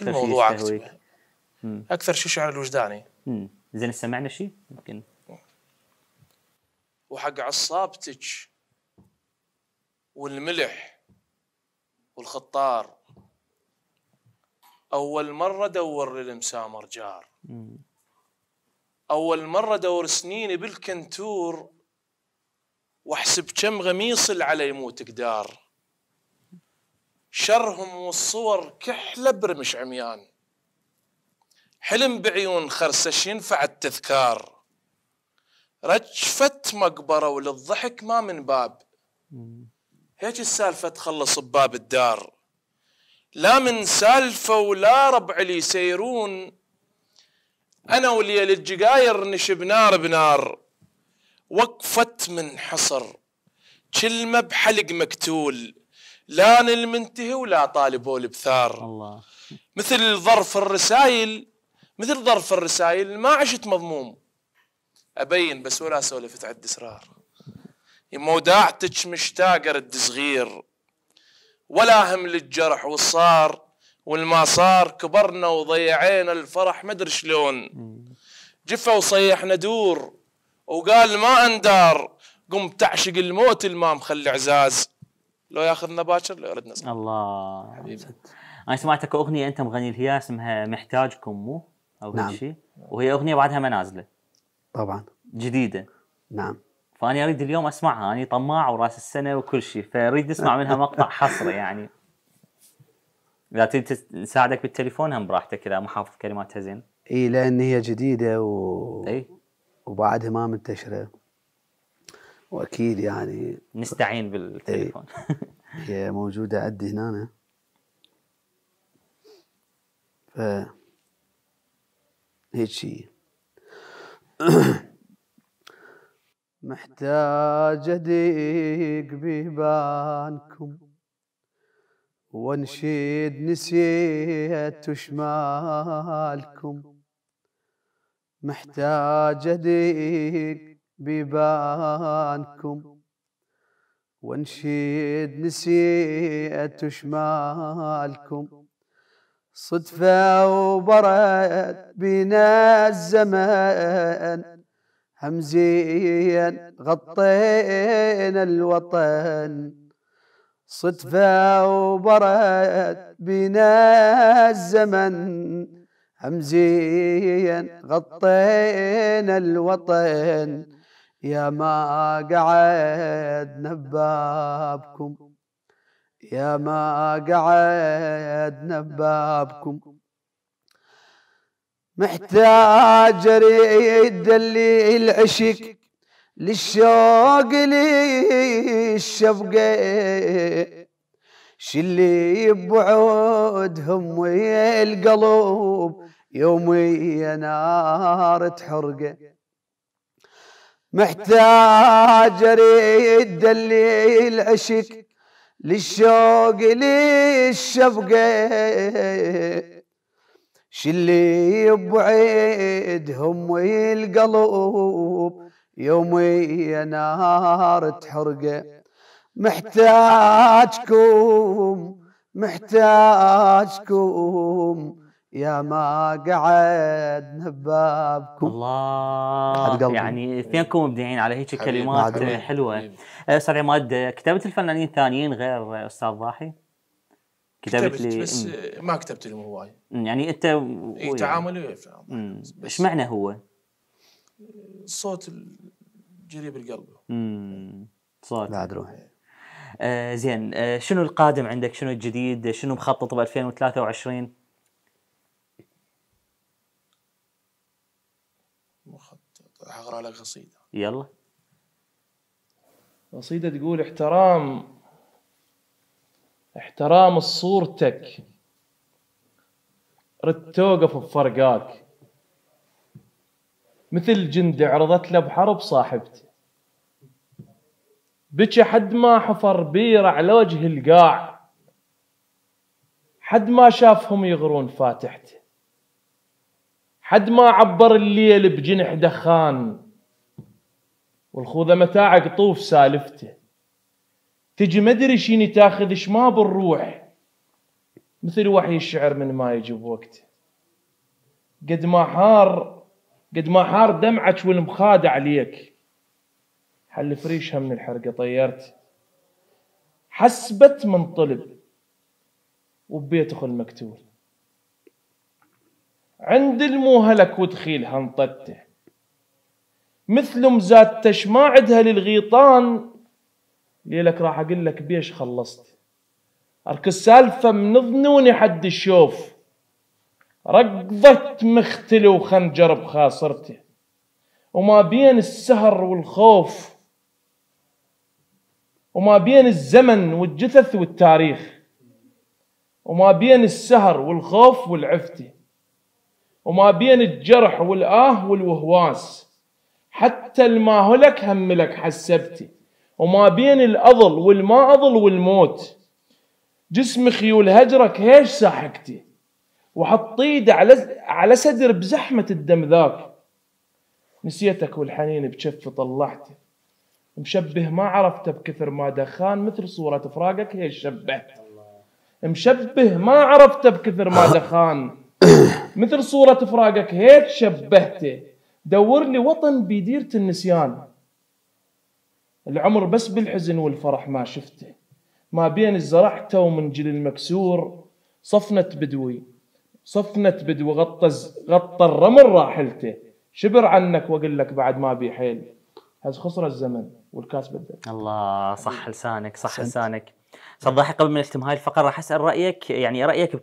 الموضوع اكتبه اكثر شيء شعر الوجداني. زين سمعنا شيء يمكن. وحق عصابتك والملح والخطار، اول مره دور للمسامر جار، اول مره دور سنيني بالكنتور، واحسب كم غميص على يموت قدار، شرهم والصور كحله برمش عميان، حلم بعيون خرسش ينفع التذكار، رجفت مقبره وللضحك ما من باب، هيك السالفه تخلص بباب الدار، لا من سالفه ولا ربع لي يسيرون، انا وليل الجقاير نشب نار بنار، وقفت من حصر كلمه بحلق مقتول، لا المنتهي ولا طالبوا البثار. الله. مثل ظرف الرسائل ما عشت مضموم، ابين بس ولا سولفت عد اسرار، موداعتك مشتاقه رد صغير، ولا هم للجرح والصار والما صار، كبرنا وضيعينا الفرح مدري شلون، جفا وصيحنا دور وقال ما اندار، قم تعشق الموت الما مخلي عزاز، لو ياخذنا باكر لو يردنا صغير. الله حبيبي. انا سمعتك اغنيه انت مغني لها اسمها محتاجكم مو او نعم. هيك شيء، وهي اغنيه بعدها ما نازله طبعا جديده. نعم. فاني اريد اليوم اسمعها، اني طماع وراس السنه وكل شيء، فاريد اسمع منها مقطع حصري يعني. اذا تريد نساعدك بالتليفون هم براحتك اذا ما حافظ كلماتها زين. اي لان هي جديده اي وبعدها ما منتشره، واكيد يعني نستعين بالتليفون. هي موجوده عندي هنا. ف هيك شيء. محتاج أدق بيبانكم وانشد نسيت شمالكم، محتاج أدق بيبانكم وانشد نسيت شمالكم، صدفة وبرد بينا الزمان، همزيا غطينا الوطن، صدفة وبرد بينا الزمن، همزيا غطينا الوطن، يا ما قعدنا ببابكم، يا ما قعدنا ببابكم، محتاج اريد اللي العشق للشوق للشفقه، شلي ببعودهم ويا القلب يوميا نار تحرقه، محتاج اريد اللي العشق للشوق للشفقه، شلي ببعيدهم والقلب يوميا نار تحرقه، محتاجكم محتاجكم يا ما قعدنا ببابكم. الله يعني اثنينكم مبدعين على هيك كلمات حلوه. استاذ عماد كتبت الفنانين الثانيين غير استاذ ضاحي؟ كتبت لي بس ما كتبت لهم هواي يعني انت تعاملوا ايش معنى هو؟ الصوت الجريب القلب. صوت بعد روح. زين شنو القادم عندك؟ شنو الجديد؟ شنو مخطط ب 2023؟ مخطط اقرا لك قصيده. يلا. قصيده تقول احترام صورتك رد توقف بفرقاك، مثل جند عرضت له بحرب صاحبته، بكى حد ما حفر بير على وجه القاع، حد ما شافهم يغرون فاتحته، حد ما عبر الليل بجنح دخان، والخوذة متاع قطوف سالفته، تجي مدري شيني تاخذ شماب الروح مثل وحي الشعر من ما يجي بوقته. قد ما حار دمعك والمخادع عليك، حل فريشها من الحرقة طيرت، حسبت من طلب وبيت أخو المقتول، عند الموهلك ودخيل هنطته، مثل مزاتش ما عدها للغيطان، ليلك راح أقول لك بيش خلصت، أرك السالفة من ظنوني حد الشوف، رقضت مختل وخنجر بخاصرته، وما بين السهر والخوف، وما بين الزمن والجثث والتاريخ، وما بين السهر والخوف والعفتة، وما بين الجرح والآه والوهواس، حتى الماهلك هملك حسبتي، وما بين الأضل والما أضل والموت، جسم خيول هجرك هيش ساحكتي، وحطيد على صدر بزحمة الدم ذاك، نسيتك والحنين بشف طلعته، مشبه ما عرفته بكثر ما دخان، مثل صورة فراقك هيش شبهت، مشبه ما عرفته بكثر ما دخان، مثل صورة فراقك هيك شبهته، دور لي وطن بيديرة النسيان، العمر بس بالحزن والفرح ما شفته، ما بين الزرعته ومنجل المكسور، صفنة بدوي غطى الرمل راحلته، شبر عنك واقول لك بعد ما بي حيل، هز خسر الزمن والكاس بدل. الله، صح لسانك صح لسانك. استاذ ضاحي، قبل ما نختم هاي الفقره راح اسال رايك، يعني رايك